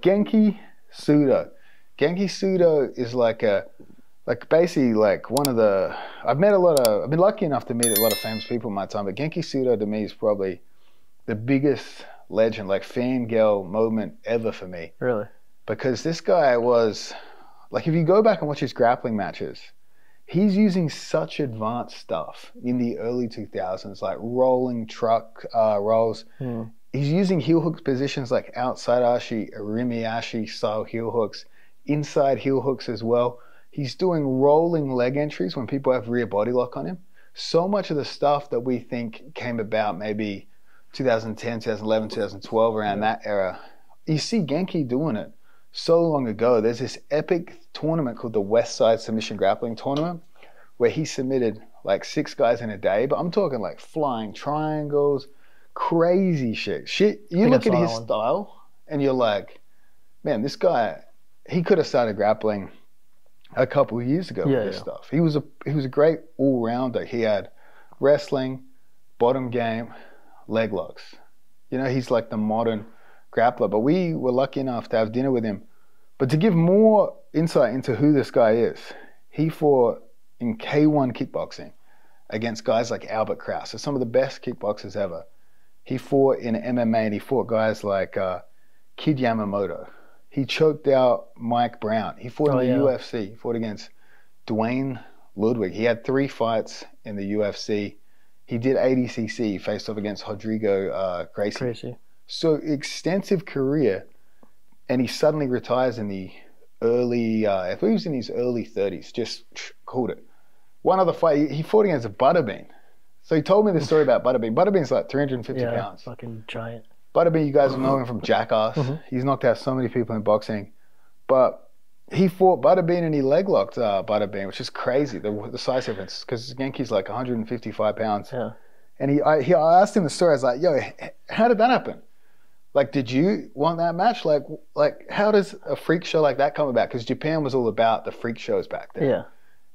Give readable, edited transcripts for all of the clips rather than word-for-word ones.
Genki Sudo. Genki Sudo is basically like one of the, I've been lucky enough to meet a lot of famous people in my time, but Genki Sudo to me is probably the biggest legend, like fangirl moment ever for me. Really? Because this guy was, like if you go back and watch his grappling matches, he's using such advanced stuff in the early 2000s, like rolling truck rolls. He's using heel hook positions like outside ashi, arimi ashi style heel hooks, inside heel hooks as well. He's doing rolling leg entries when people have rear body lock on him. So much of the stuff that we think came about maybe 2010, 2011, 2012, around that era, you see Genki doing it so long ago. There's this epic tournament called the West Side Submission Grappling Tournament where he submitted like 6 guys in a day, but I'm talking like flying triangles, crazy shit. You look at his style and you're like, man, this guy, he could have started grappling a couple of years ago with this stuff. He was a great all-rounder. He had wrestling, bottom game, leg locks. You know, he's like the modern grappler, but we were lucky enough to have dinner with him. But to give more insight into who this guy is, he fought in K1 kickboxing against guys like Albert Kraus. So some of the best kickboxers ever. He fought in MMA and he fought guys like Kid Yamamoto. He choked out Mike Brown. He fought in the UFC. He fought against Dwayne Ludwig. He had 3 fights in the UFC. He did ADCC. He faced off against Rodrigo Gracie. So extensive career, and he suddenly retires in the early, I think he was in his early 30s, just called it. One other fight, he fought against a Butterbean. So he told me the story about Butterbean. Butterbean's like 350 pounds. Fucking giant. Butterbean, you guys know him from Jackass. He's knocked out so many people in boxing. But he fought Butterbean and he leg locked Butterbean, which is crazy, the size difference, because Genki's like 155 pounds. Yeah. And I asked him the story. I was like, yo, how did that happen? Like, did you want that match? Like how does a freak show like that come about? Because Japan was all about the freak shows back then. Yeah.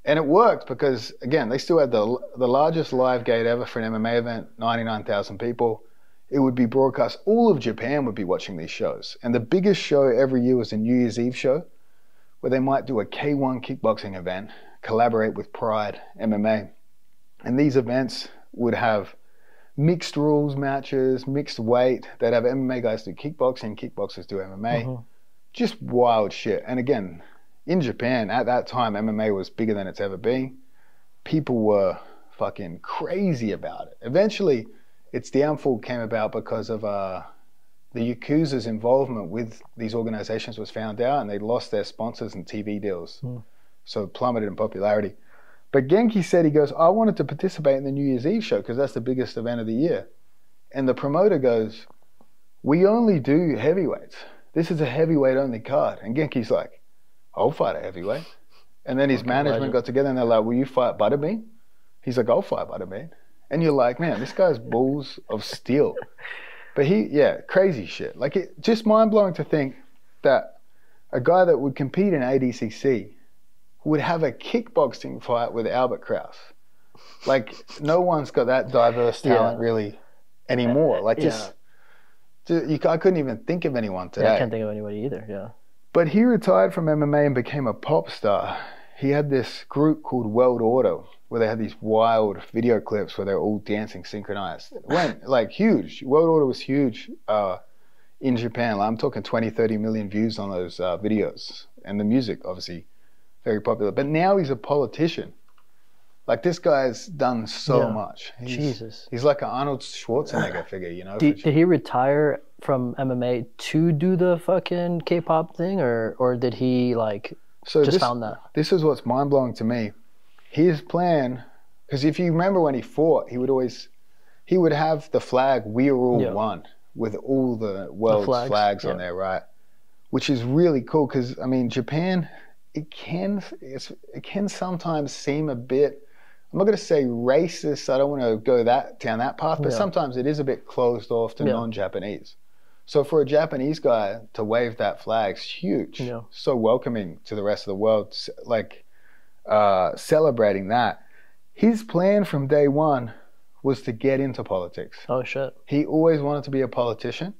And it worked because, again, they still had the largest live gate ever for an MMA event, 99,000 people. It would be broadcast. All of Japan would be watching these shows. And the biggest show every year was a New Year's Eve show where they might do a K1 kickboxing event, collaborate with Pride MMA. And these events would have mixed rules matches, mixed weight. They'd have MMA guys do kickboxing, kickboxers do MMA. Just wild shit. And again, in Japan, at that time, MMA was bigger than it's ever been. People were fucking crazy about it. Eventually, its downfall came about because of the Yakuza's involvement with these organizations was found out, and they lost their sponsors and TV deals. So it plummeted in popularity. But Genki said, he goes, I wanted to participate in the New Year's Eve show because that's the biggest event of the year. And the promoter goes, we only do heavyweights. This is a heavyweight only card. And Genki's like, I'll fight a heavyweight. And then his management got together and they're like, will you fight Butterbean? He's like, I'll fight Butterbean. And you're like, man, this guy's balls of steel. But crazy shit. Like, it just mind-blowing to think that a guy that would compete in ADCC would have a kickboxing fight with Albert Kraus. Like, no one's got that diverse talent really anymore. Like, I couldn't even think of anyone today. Yeah, I can't think of anybody either, But he retired from MMA and became a pop star. He had this group called World Order where they had these wild video clips where they're all dancing synchronized. It went like huge. World Order was huge in Japan. Like, I'm talking 20, 30 million views on those videos. And the music, obviously, very popular. But now he's a politician. Like, this guy's done so much. He's like an Arnold Schwarzenegger figure, you know? Did he retire from MMA to do the fucking K-pop thing, or did he found that? This is what's mind-blowing to me. His plan, because if you remember when he fought, he would have the flag, we are all one, with all the world's flags on there, right? Which is really cool because, I mean, Japan, it can sometimes seem a bit, I'm not going to say racist, I don't want to go down that path, but sometimes it is a bit closed off to non-Japanese. So for a Japanese guy to wave that flag's huge. So welcoming to the rest of the world, like celebrating that. His plan from day one was to get into politics. Oh shit. He always wanted to be a politician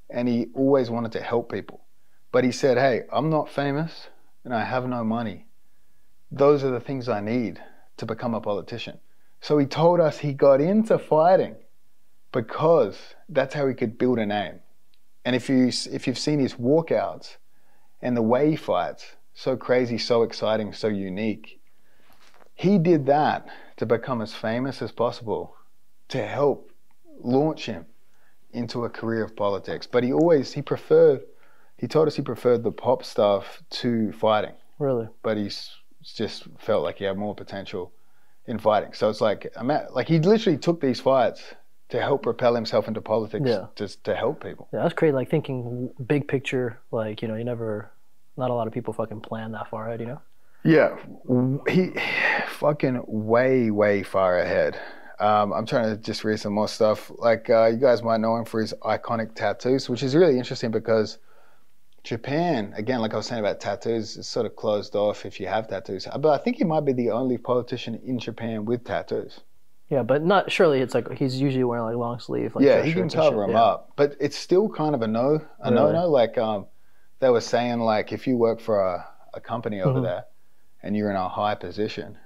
and he always wanted to help people. But he said, hey, I'm not famous and I have no money. Those are the things I need to become a politician. So he told us he got into fighting because that's how he could build a name. And if you've seen his walkouts and the way he fights, so crazy, so exciting, so unique, he did that to become as famous as possible, to help launch him into a career of politics. But he told us he preferred the pop stuff to fighting. Really? But he's just felt like he had more potential in fighting. So it's like he literally took these fights to help propel himself into politics, just to help people. Yeah, that's crazy. Like thinking big picture, like, you know, not a lot of people fucking plan that far ahead, you know? Yeah, he fucking way far ahead. I'm trying to just read some more stuff. Like, you guys might know him for his iconic tattoos, which is really interesting because Japan, again, like I was saying about tattoos, it's sort of closed off if you have tattoos. But I think he might be the only politician in Japan with tattoos. Yeah, but not surely. It's like he's usually wearing like long sleeve. Like yeah, he can cover them up, but it's still kind of a no. Like they were saying, like if you work for a company over there and you're in a high position,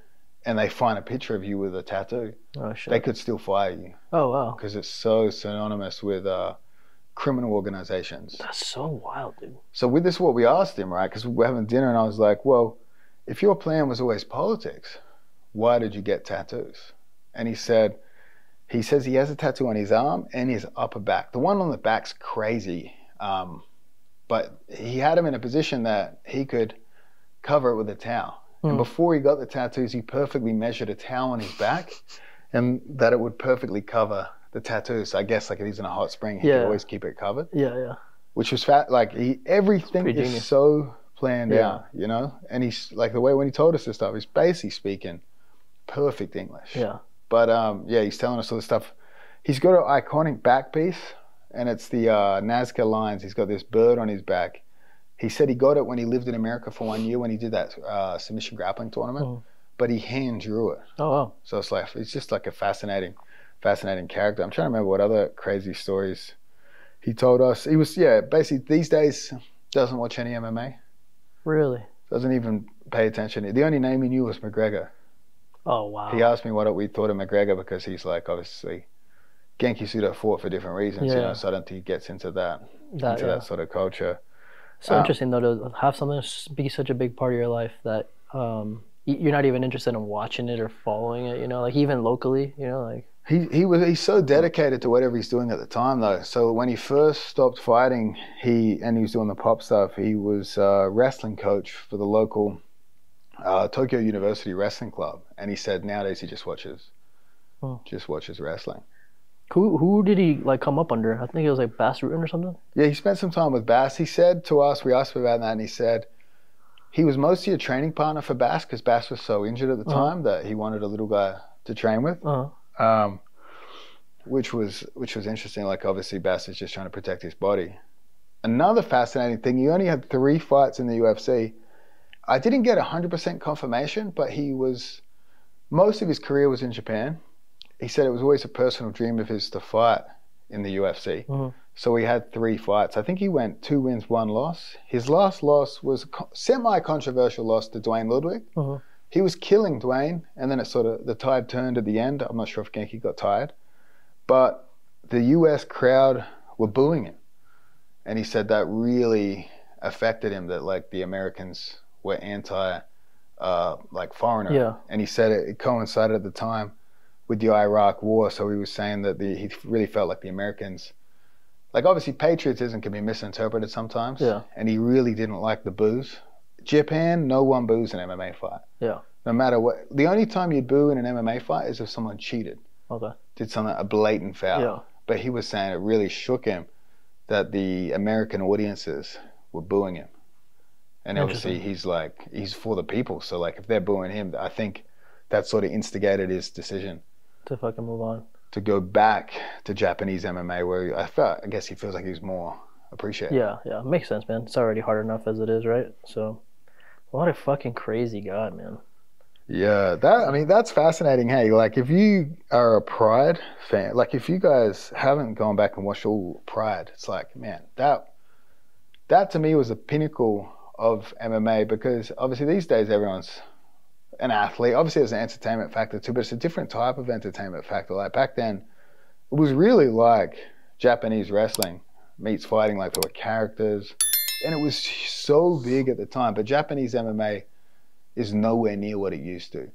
and they find a picture of you with a tattoo, they could still fire you. Oh wow! Because it's so synonymous with criminal organizations. That's so wild, dude. So with this, what we asked him, right? Because we're having dinner, and I was like, well, if your plan was always politics, why did you get tattoos? And he says he has a tattoo on his arm and his upper back. The one on the back's crazy, but he had him in a position that he could cover it with a towel. And before he got the tattoos, he perfectly measured a towel on his back and that it would perfectly cover the tattoos. So I guess like if he's in a hot spring, he could always keep it covered. Yeah. Which was everything is so planned out, you know? And he's like, the way when he told us this stuff, he's basically speaking perfect English. Yeah. But he's telling us all this stuff. He's got an iconic back piece, and it's the Nazca lines. He's got this bird on his back. He said he got it when he lived in America for 1 year when he did that submission grappling tournament, but he hand drew it. Oh, wow. So it's just like a fascinating character. I'm trying to remember what other crazy stories he told us. He was, basically these days doesn't watch any MMA. Really? Doesn't even pay attention. The only name he knew was McGregor. Oh, wow. He asked me what we thought of McGregor because he's like, obviously, Genki Sudo fought for different reasons, you know, so I don't think he gets into that sort of culture. So interesting, though, to have something be such a big part of your life that you're not even interested in watching it or following it, you know, like even locally, you know, like. He's so dedicated to whatever he's doing at the time, though. So when he first stopped fighting, he was doing the pop stuff. He was a wrestling coach for the local Tokyo University Wrestling Club, and he said nowadays he just watches wrestling. Who did he like come up under? I think it was like Bass Rutten or something. Yeah, he spent some time with Bass. He said to us, we asked him about that, and he said he was mostly a training partner for Bass because Bass was so injured at the time that he wanted a little guy to train with. Which was interesting. Like obviously Bass is just trying to protect his body. Another fascinating thing, he only had 3 fights in the UFC. I didn't get 100% confirmation, but most of his career was in Japan. He said it was always a personal dream of his to fight in the UFC. So he had 3 fights. I think he went 2 wins, 1 loss. His last loss was a semi-controversial loss to Duane Ludwig. He was killing Duane, and then the tide turned at the end. I'm not sure if Genki got tired, but the US crowd were booing him. And he said that really affected him, that like the Americans were anti foreigner. Yeah. And he said it coincided at the time with the Iraq war. So he was saying that he really felt like the Americans, like obviously patriotism can be misinterpreted sometimes. Yeah. And he really didn't like the boos. Japan, no one boos an MMA fight. Yeah. No matter what. The only time you'd boo in an MMA fight is if someone cheated. Okay. Did a blatant foul. Yeah. But he was saying it really shook him that the American audiences were booing him. And obviously he's for the people. So like if they're booing him, I think that sort of instigated his decision to fucking move on, to go back to Japanese MMA, where I guess he feels like he's more appreciated. Yeah, makes sense, man. It's already hard enough as it is, right? So what a fucking crazy guy, man. Yeah, that's fascinating. Hey, like if you are a Pride fan, like if you guys haven't gone back and watched all Pride, it's like, man, that to me was the pinnacle of MMA, because obviously these days everyone's an athlete. Obviously there's an entertainment factor too, but it's a different type of entertainment factor. Like back then, it was really like Japanese wrestling meets fighting. Like there were characters, and it was so big at the time. But Japanese MMA is nowhere near what it used to.